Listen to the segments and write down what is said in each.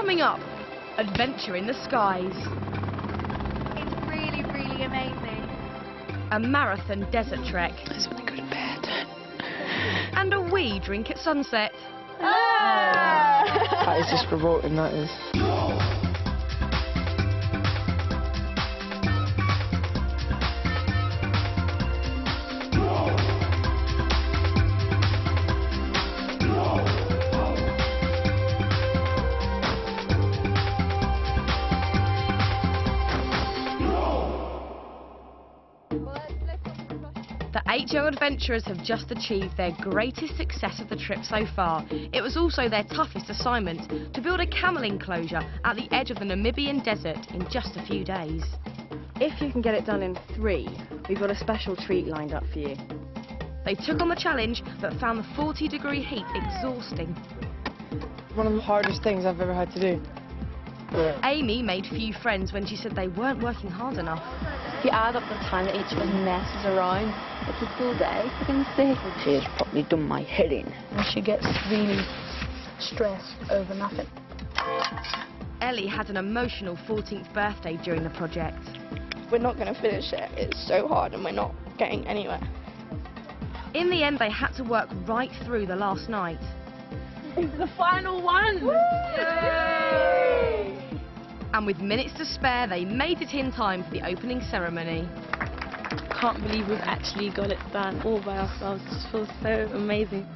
Coming up, adventure in the skies. It's really, really amazing. A marathon desert trek. I just want to go to bed. And a wee drink at sunset. That is just revolting, that is. The HO adventurers have just achieved their greatest success of the trip so far. It was also their toughest assignment, to build a camel enclosure at the edge of the Namibian desert in just a few days. If you can get it done in 3, we've got a special treat lined up for you. They took on the challenge, but found the 40-degree heat exhausting. One of the hardest things I've ever had to do. Amy made few friends when she said they weren't working hard enough. If you add up the time that each of us messes around, it's a full day, for goodness sake. She has probably done my head in. And she gets really stressed over nothing. Ellie had an emotional 14th birthday during the project. We're not going to finish it. It's so hard and we're not getting anywhere. In the end, they had to work right through the last night. It's the final one! Yay! And with minutes to spare, they made it in time for the opening ceremony. Can't believe we've actually got it done all by ourselves. It just feels so amazing.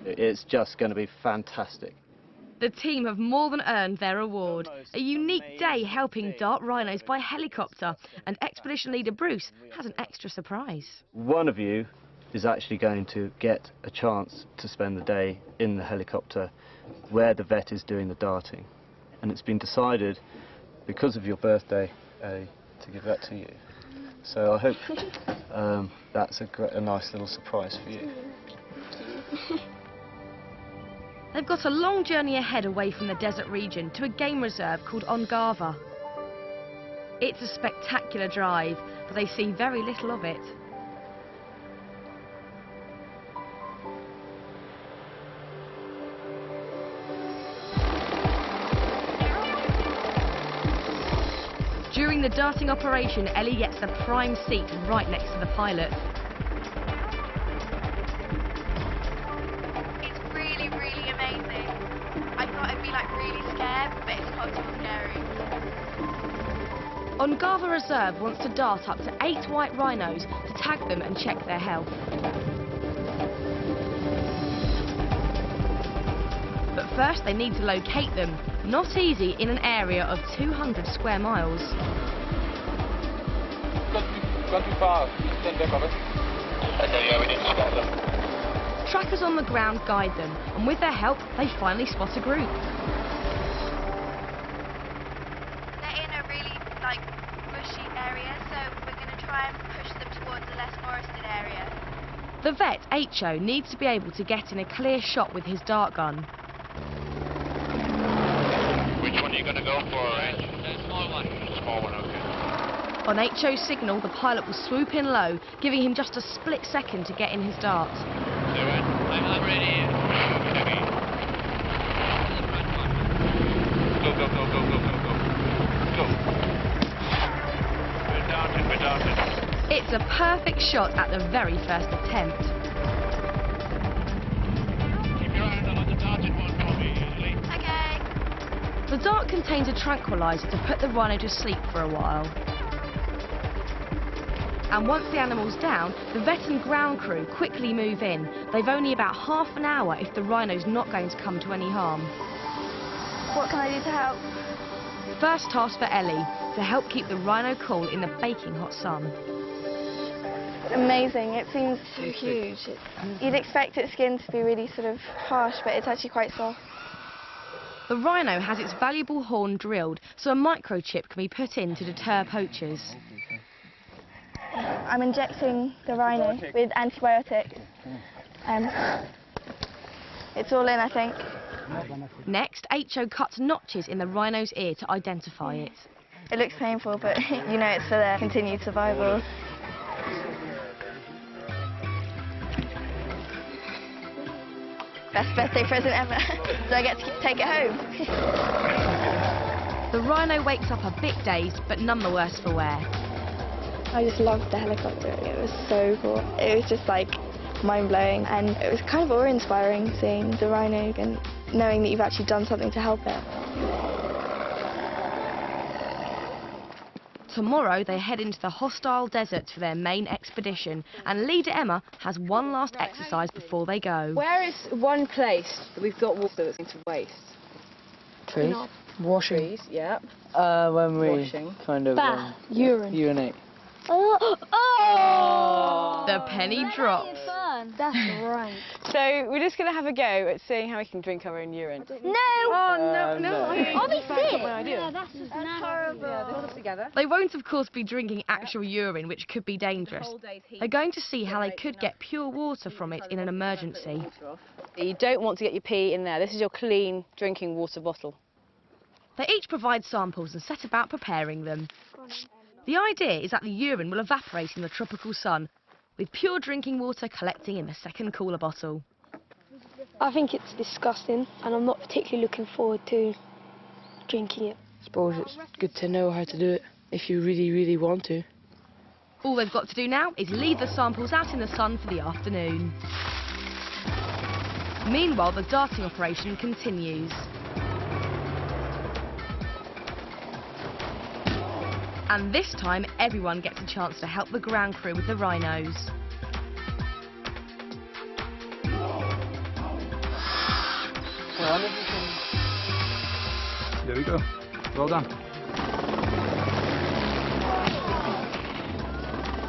It's just going to be fantastic. The team have more than earned their award. A unique day helping dart rhinos by helicopter, and expedition leader Bruce has an extra surprise. One of you is actually going to get a chance to spend the day in the helicopter where the vet is doing the darting. And it's been decided, because of your birthday, to give that to you. So I hope that's a nice little surprise for you. They've got a long journey ahead away from the desert region to a game reserve called Ongava. It's a spectacular drive, but they see very little of it. During the darting operation, Ellie gets the prime seat right next to the pilot. It's really, really amazing. I thought I'd be like really scared, but it's not too scary. Ongava Reserve wants to dart up to 8 white rhinos to tag them and check their health. But first they need to locate them. Not easy in an area of 200 square miles. Gone too far. Stand back on it. Yeah, we need to spot them. Trackers on the ground guide them, and with their help, they finally spot a group. They're in a really, bushy area, so we're going to try and push them towards a less forested area. The vet, H.O., needs to be able to get in a clear shot with his dart gun. Which one are you going to go for, The small one. Small one, okay. On H.O.'s signal, the pilot will swoop in low, giving him just a split second to get in his dart. I'm ready. Go, go, go, go, go, go, go. Go. We're darted. It's a perfect shot at the very first attempt. Keep your eye on the darted one for me, Lee. Okay. The dart contains a tranquilizer to put the rhino to sleep for a while. And once the animal's down, the vet and ground crew quickly move in. They've only about half an hour if the rhino's not going to come to any harm. What can I do to help? First task for Ellie, to help keep the rhino cool in the baking hot sun. Amazing. It seems so huge. You'd expect its skin to be really sort of harsh, but it's actually quite soft. The rhino has its valuable horn drilled, so a microchip can be put in to deter poachers. I'm injecting the rhino with antibiotics. It's all in, I think. Next, H.O. cuts notches in the rhino's ear to identify it. It looks painful, but you know it's for their continued survival. Best birthday present ever. Do I get to take it home? The rhino wakes up a bit dazed, but none the worse for wear. I just loved the helicopter. It was so cool. It was just like mind-blowing, and it was kind of awe-inspiring seeing the rhino and knowing that you've actually done something to help it. Tomorrow they head into the hostile desert for their main expedition, and leader Emma has one last exercise before they go. Where is one place that we've got water that's going to waste? Trees. Washing. Trees, yeah. When we Washing. kind of Urine. urinate. The penny drops. That's right. So we're just going to have a go at seeing how we can drink our own urine. No! Oh, no. I'll be sick! idea. That's horrible. Together. They won't, of course, be drinking actual urine, which could be dangerous. They're going to see how they could get pure water from it in an emergency. You don't want to get your pee in there. This is your clean drinking water bottle. They each provide samples and set about preparing them. The idea is that the urine will evaporate in the tropical sun, with pure drinking water collecting in the second cooler bottle. I think it's disgusting, and I'm not particularly looking forward to drinking it. I suppose it's good to know how to do it if you really, really want to. All they've got to do now is leave the samples out in the sun for the afternoon. Meanwhile, the darting operation continues. And this time, everyone gets a chance to help the ground crew with the rhinos. There we go. Well done.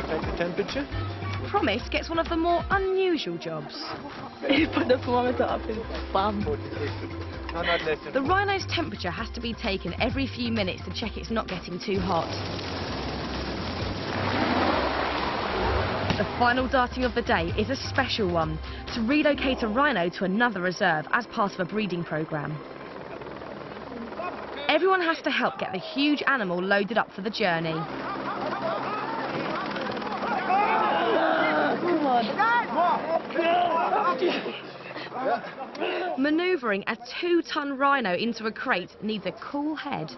Take the temperature. Promise gets one of the more unusual jobs. You put the thermometer up and bam. No, not less than The rhino's temperature has to be taken every few minutes to check it's not getting too hot. The final darting of the day is a special one, to relocate a rhino to another reserve as part of a breeding programme. Everyone has to help get the huge animal loaded up for the journey. Manoeuvring a 2-ton rhino into a crate needs a cool head.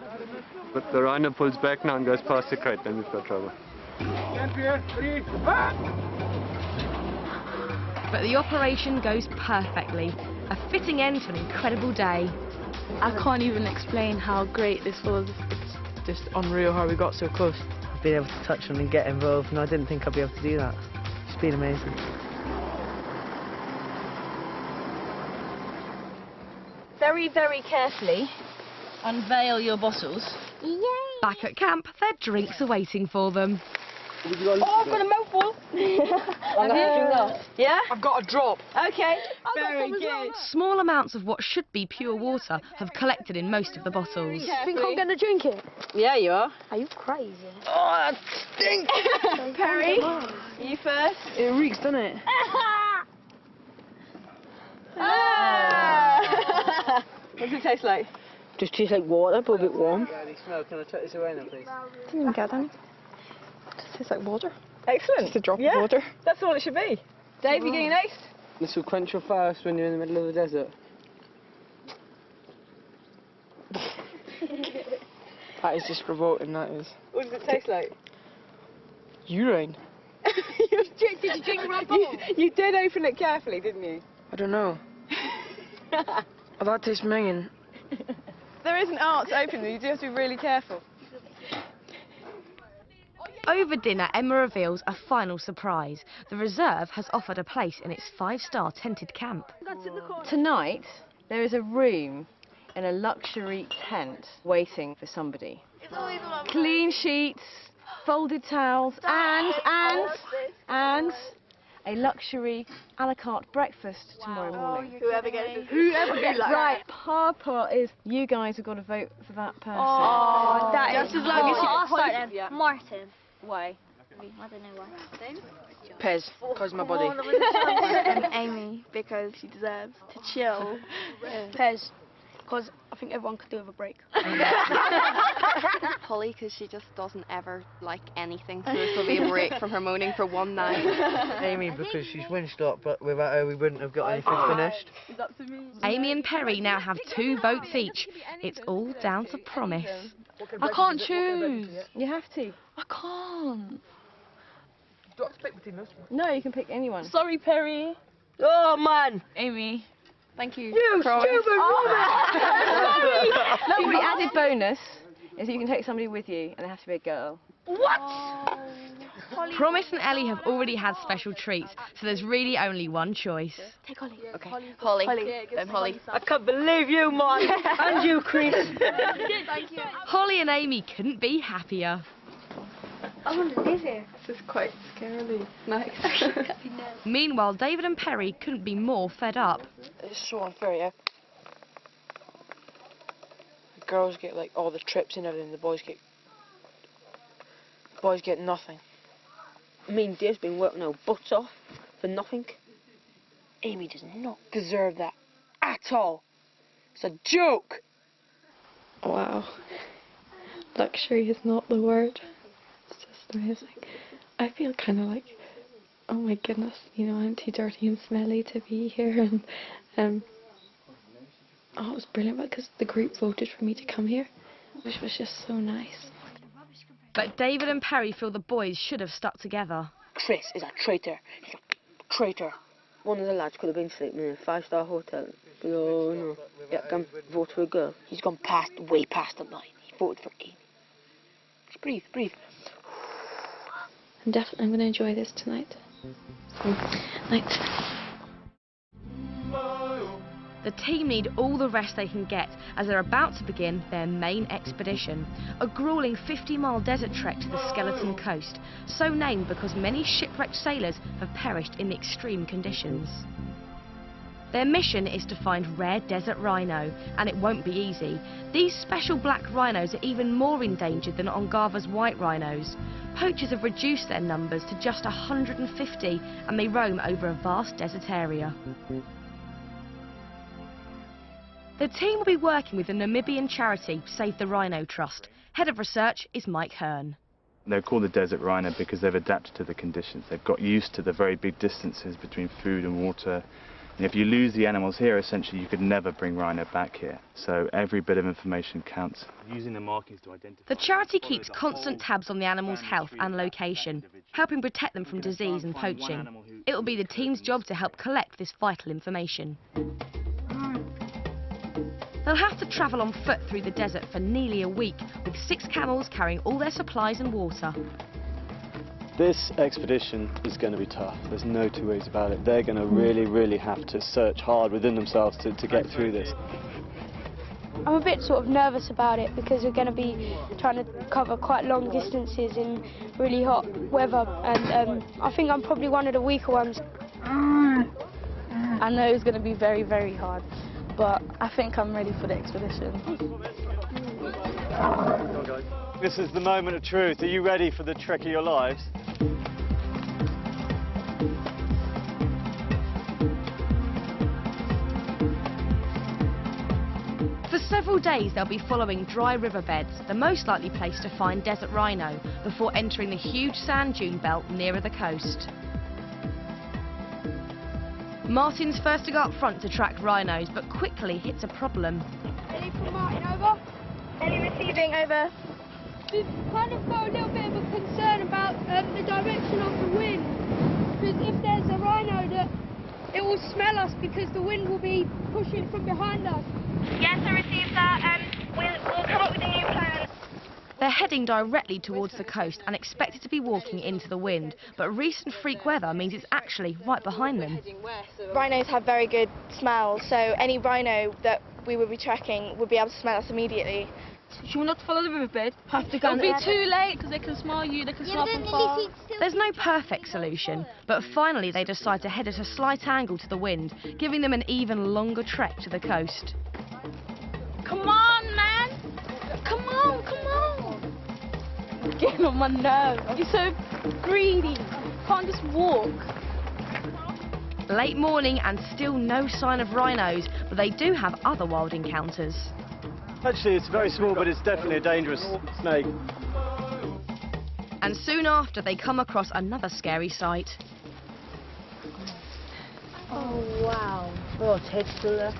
But the rhino pulls back now and goes past the crate, then we've got trouble. But the operation goes perfectly. A fitting end to an incredible day. I can't even explain how great this was. It's just unreal how we got so close. Being able to touch them and get involved, and I didn't think I'd be able to do that. It's been amazing. Very, very carefully unveil your bottles. Yay! Back at camp, their drinks are waiting for them. Oh, I've got a mouthful! Yeah? I've got a drop. Okay. Very good. Small amounts of what should be pure water have collected in most of the bottles. You think I'm going to drink it? Yeah, you are. Are you crazy? Oh, that stinks! Perry, you first. It reeks, doesn't it? What does it taste like? Just tastes like water, but a bit warm. Smell. Can I take this away now, please? Didn't even get any. Just tastes like water. Excellent. Just a drop Yeah, of water. that's all it should be. Dave, you getting next? This will quench your thirst when you're in the middle of the desert. That is just revolting, that is. What does it taste like? Urine? Did you drink the right bottle? You did open it carefully, didn't you? I don't know. Oh, that tastes minging. There is an art to open them, you do have to be really careful. Over dinner, Emma reveals a final surprise. The reserve has offered a place in its 5-star tented camp. Tonight, there is a room in a luxury tent waiting for somebody. It's always one. Clean sheets, folded towels, and a luxury a la carte breakfast tomorrow morning. Whoever gets it. Right, Papa is. You guys have got to vote for that person. Oh, that is Just as long as you... I'll start then. Yeah. Martin. Why? I don't know why. Pez, cause my body. And Amy, because she deserves to chill. Pez. because I think everyone could do with a break. Holly, because she just doesn't ever like anything, so this will be a break from her moaning for one night. Amy, because she's winched up, but without her we wouldn't have got anything finished. Amy and Perry now have 2 votes each. It's all down to Promise. I can't choose. You have to. I can't. Do you have to pick between us? No, you can pick anyone. Sorry, Perry. Oh, man! Amy. Thank you. You stupid woman! No, the added bonus is you can take somebody with you, and it has to be a girl. What? Promise and Ellie have already had special treats, so there's really only one choice. Take Holly. Okay. Holly. Holly. I can't believe you, man! And you, Chris! Thank you. Holly and Amy couldn't be happier. I wonder, is it? This is quite scary. Nice. Meanwhile, David and Perry couldn't be more fed up. It's so unfair, yeah. The girls get like all the trips and everything, the boys get nothing. Me and Dave's been working our butts off for nothing. Amy does not deserve that at all. It's a joke. Wow. Luxury is not the word. It's just amazing. I feel kind of like, oh my goodness, you know, I'm too dirty and smelly to be here. And oh, it was brilliant because the group voted for me to come here, which was just so nice. But David and Perry feel the boys should have stuck together. Chris is a traitor. He's a traitor. One of the lads could have been sleeping in a 5-star hotel. Oh no. Yeah, come vote for a girl. He's gone way past the line. He voted for Amy. Just breathe. I'm going to enjoy this tonight. Night. The team need all the rest they can get as they're about to begin their main expedition, a grueling 50-mile desert trek to the Skeleton Coast, so named because many shipwrecked sailors have perished in the extreme conditions. Their mission is to find rare desert rhino, and it won't be easy. These special black rhinos are even more endangered than Ongava's white rhinos. Poachers have reduced their numbers to just 150, and they roam over a vast desert area. The team will be working with the Namibian charity Save the Rhino Trust. Head of research is Mike Hearn. They're called the desert rhino because they've adapted to the conditions. They've got used to the very big distances between food and water. And if you lose the animals here, essentially you could never bring rhino back here. So every bit of information counts. Using the markings to identify. The charity keeps constant tabs on the animals' health and location, helping protect them from disease and poaching. It will be the team's job to help collect this vital information. They'll have to travel on foot through the desert for nearly a week, with 6 camels carrying all their supplies and water. This expedition is going to be tough. There's no two ways about it. They're going to really have to search hard within themselves to get through this. I'm a bit sort of nervous about it because we're going to be trying to cover quite long distances in really hot weather, and I think I'm probably one of the weaker ones. I know it's going to be very hard, but I think I'm ready for the expedition. This is the moment of truth. Are you ready for the trek of your lives? For several days they'll be following dry riverbeds, the most likely place to find desert rhino, before entering the huge sand dune belt nearer the coast. Martin's first to go up front to track rhinos, but quickly hits a problem. Ellie from Martin, over. Ellie receiving, over. We've kind of got a little bit of a concern about the direction of the wind, because if there's a rhino, it will smell us because the wind will be pushing from behind us. Yes, I received that. We'll come up with a new plan. They're heading directly towards the coast and expected to be walking into the wind, but recent freak weather means it's actually right behind them. Rhinos have very good smells, so any rhino that we would be tracking would be able to smell us immediately. Should we not follow the riverbed? It'll be too late because they can smell you, they can smell from far. There's no perfect solution, but finally they decide to head at a slight angle to the wind, giving them an even longer trek to the coast. Come on, man! Come on! You're getting on my nerves. You're so greedy. Can't just walk. Late morning and still no sign of rhinos, but they do have other wild encounters. Actually, it's very small, but it's definitely a dangerous snake. And soon after, they come across another scary sight. Oh, wow. Oh, its head's still there.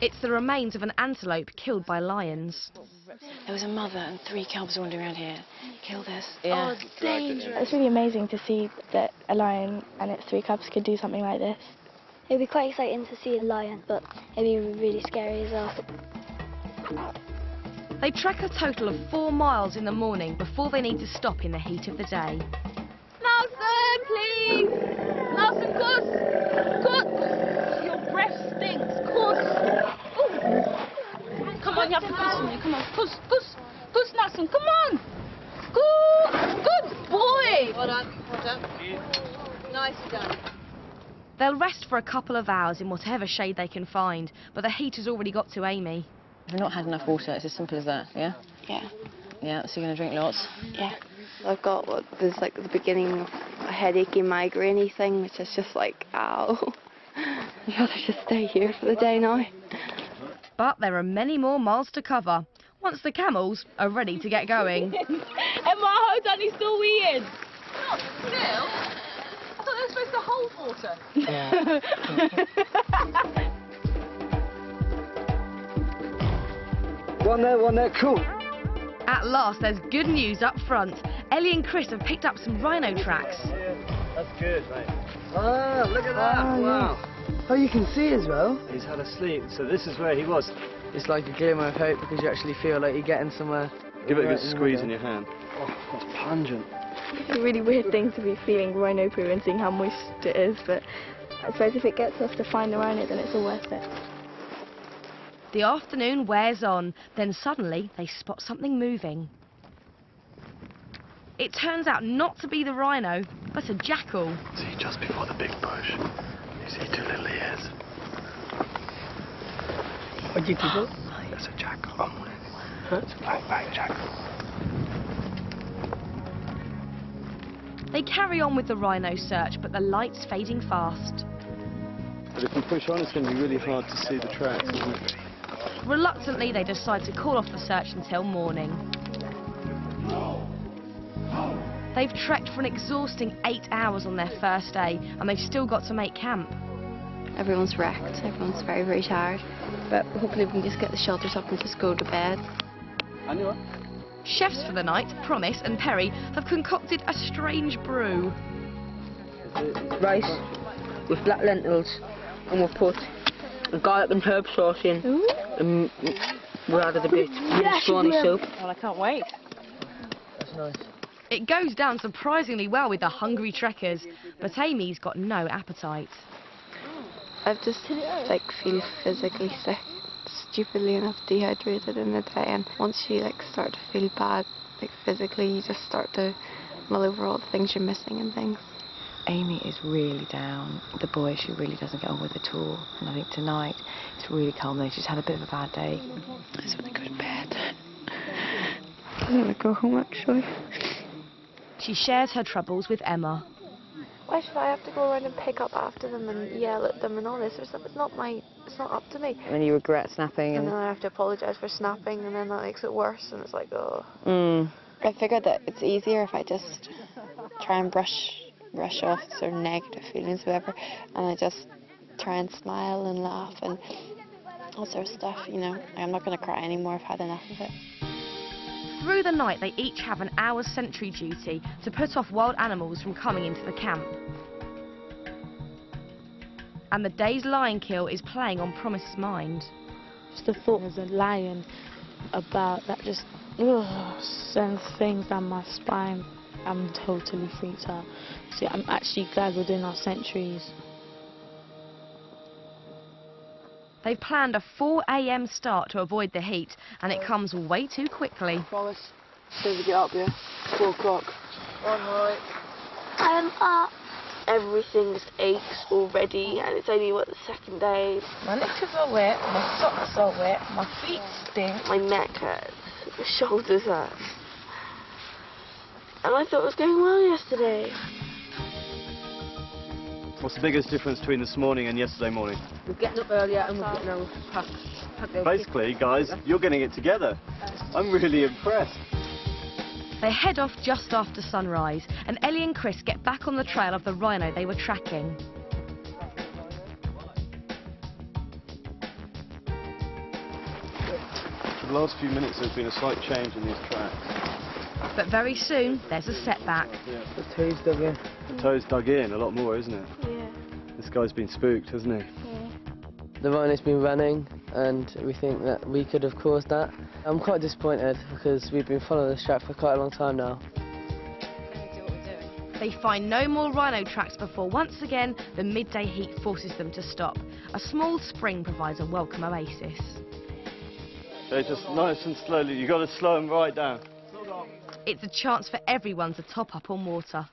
It's the remains of an antelope killed by lions. There was a mother and 3 cubs wandering around here. Kill this. Yeah. Oh, dangerous. It's really amazing to see that a lion and its 3 cubs could do something like this. It'd be quite exciting to see a lion, but it'd be really scary as well. They trek a total of 4 miles in the morning before they need to stop in the heat of the day. Nelson, please! Nelson, Gus! Gus! Your breath stinks, Gus! Come on, you have to push me. Come on, Gus, Nelson, come on! Good boy! Well done, well done. Nicely done. They'll rest for a couple of hours in whatever shade they can find, but the heat has already got to Amy. We've not had enough water, it's as simple as that, yeah? Yeah. Yeah, so you're going to drink lots? Yeah. I've got what was like the beginning of a headachy, migrainey thing, which is just like, ow. I'd rather just stay here for the day now. But there are many more miles to cover, once the camels are ready to get going. Emma, hold on, he's still weird. Not still? I thought they were supposed to hold water. One there, cool. At last, there's good news up front. Ellie and Chris have picked up some rhino tracks. That's good, mate. Ah, look at that, wow. Oh, you can see as well. He's had a sleep, so this is where he was. It's like a glimmer of hope because you actually feel like you're getting somewhere. Give it a good squeeze in your hand. Oh, that's pungent. It's a really weird thing to be feeling rhino poo and seeing how moist it is, but I suppose if it gets us to find the rhino, then it's all worth it. The afternoon wears on, then suddenly they spot something moving. It turns out not to be the rhino, but a jackal. See, just before the big bush, you see 2 little ears. What do you think? There's a jackal. It's a black-backed jackal. They carry on with the rhino search, but the light's fading fast. But if we push on, it's going to be really hard to see the tracks, isn't it? Reluctantly, they decide to call off the search until morning. They've trekked for an exhausting 8 hours on their first day, and they've still got to make camp. Everyone's wrecked, everyone's very, very tired. But hopefully we can just get the shelters up and just go to bed. Chefs for the night, Promise and Perry, have concocted a strange brew. Rice with black lentils, and we'll put a garlic and herb sauce in. And we'll add a bit of scrawny soup. Well, I can't wait. That's nice. It goes down surprisingly well with the hungry trekkers, but Amy's got no appetite. I've just feel physically sick, stupidly enough dehydrated in the day, and once you start to feel bad physically, you just start to mull over all the things you're missing and things. Amy is really down. The boy she really doesn't get on with at all. And I think tonight it's really culminated. She's had a bit of a bad day. I just want to go to bed. I don't want to go home actually. She shares her troubles with Emma. Why should I have to go around and pick up after them and yell at them and all this? It's not up to me. And you regret snapping. And then I have to apologise for snapping, and then that makes it worse, and it's like, oh. I figured that it's easier if I just try and brush off sort of negative feelings, whatever, and I just try and smile and laugh and all sort of stuff, you know. I'm not going to cry anymore. I've had enough of it. Through the night, they each have an hour's sentry duty to put off wild animals from coming into the camp. And the day's lion kill is playing on Promise's mind. Just the thought there's a lion about that just sends things down my spine. I'm totally freaked out. See, I'm actually glad we're doing our sentries. They've planned a 4 AM start to avoid the heat, and it comes way too quickly. Promise. As soon as we get up, yeah? 4 o'clock. Alright. I'm up. Everything just aches already, and it's only, the second day. My knickers are wet, my socks are wet, my feet stink. My neck hurts, my shoulders hurt. And I thought it was going well yesterday. What's the biggest difference between this morning and yesterday morning? We're getting up earlier and we're getting our packs. Basically, guys, you're getting it together. I'm really impressed. They head off just after sunrise, and Ellie and Chris get back on the trail of the rhino they were tracking. For the last few minutes, there's been a slight change in these tracks. But very soon, there's a setback. The toe's dug in. The toe's dug in a lot more, isn't it? Yeah. This guy's been spooked, hasn't he? Yeah. The rhino's been running, and we think that we could have caused that. I'm quite disappointed because we've been following this track for quite a long time now. They find no more rhino tracks before once again the midday heat forces them to stop. A small spring provides a welcome oasis. They're just nice and slowly. You've got to slow them right down. It's a chance for everyone to top up on water.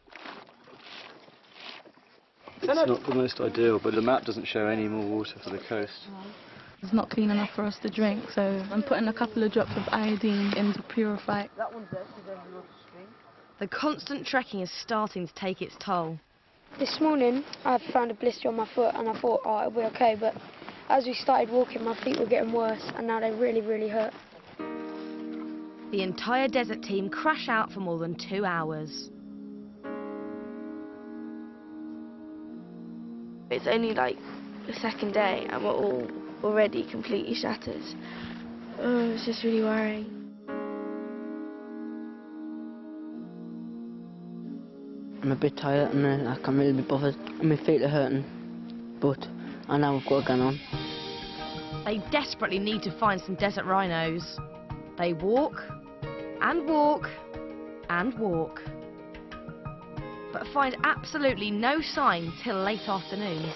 It's not the most ideal, but the map doesn't show any more water for the coast. It's not clean enough for us to drink, so I'm putting a couple of drops of iodine in to purify it. The constant trekking is starting to take its toll. This morning I found a blister on my foot and I thought, oh, it'll be okay, but as we started walking my feet were getting worse and now they really, really hurt. The entire desert team crash out for more than 2 hours. It's only like the second day and we're all already completely shattered. Oh, it's just really worrying. I'm a bit tired and I can't really be bothered. My feet are hurting, but I know I've got a gun on. They desperately need to find some desert rhinos. They walk and walk and walk, but find absolutely no sign till late afternoon.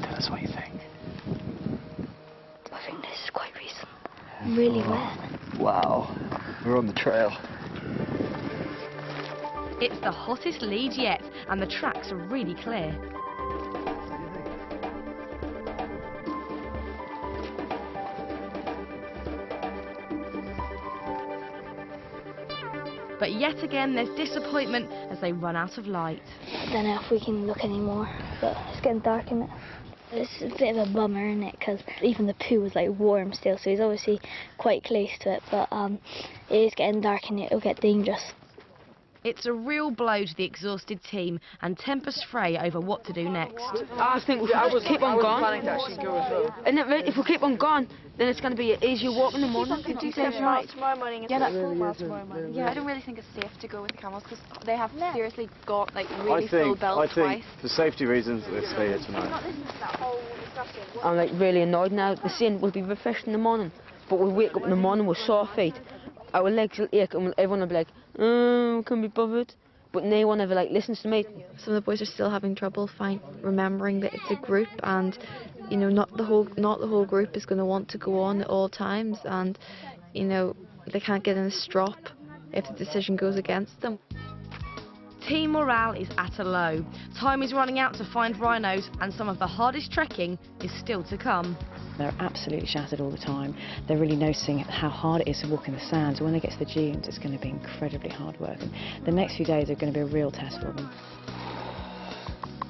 Tell us what you think. I think this is quite recent. Really wet. Wow, we're on the trail. It's the hottest lead yet, and the tracks are really clear. But yet again, there's disappointment as they run out of light. I don't know if we can look anymore, but it's getting dark in it. It's a bit of a bummer, isn't it? Because even the poo was like warm still, so he's obviously quite close to it. But it is getting dark and it'll get dangerous. It's a real blow to the exhausted team and tempers fray over what to do next. I think we should keep on going. And if we keep on going, then it's going to be an easier walk in the morning. Could you say tomorrow morning? Yeah, that's 4 miles tomorrow morning. Yeah, I don't really think it's safe to go with the camels because they have seriously got like really full belts I think twice. for safety reasons, let's stay here tonight. I'm like really annoyed now. They're saying we'll be refreshed in the morning, but we wake up in the morning with sore feet. Our legs will ache and everyone will be like, oh, can't be bothered. But no one ever like listens to me. Some of the boys are still having trouble remembering that it's a group, and you know, not the whole group is going to want to go on at all times, and you know, they can't get in a strop if the decision goes against them. Team morale is at a low. Time is running out to find rhinos, and some of the hardest trekking is still to come. They're absolutely shattered all the time. They're really noticing how hard it is to walk in the sand. So when they get to the dunes, it's going to be incredibly hard work. And the next few days are going to be a real test for them.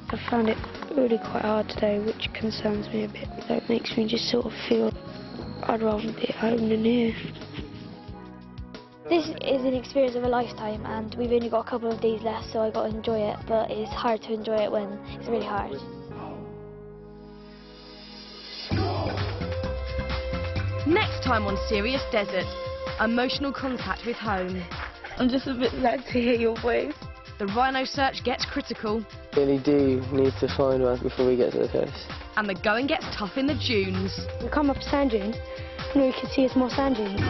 I found it really quite hard today, which concerns me a bit. That makes me just sort of feel I'd rather be at home than here. This is an experience of a lifetime, and we've only got a couple of days left, so I got to enjoy it. But it's hard to enjoy it when it's really hard. Next time on Serious Desert, emotional contact with home. I'm just a bit sad to hear your voice. The rhino search gets critical. We really do need to find one before we get to the coast. And the going gets tough in the dunes. We come up sand dunes, and we can see it's more sand dunes.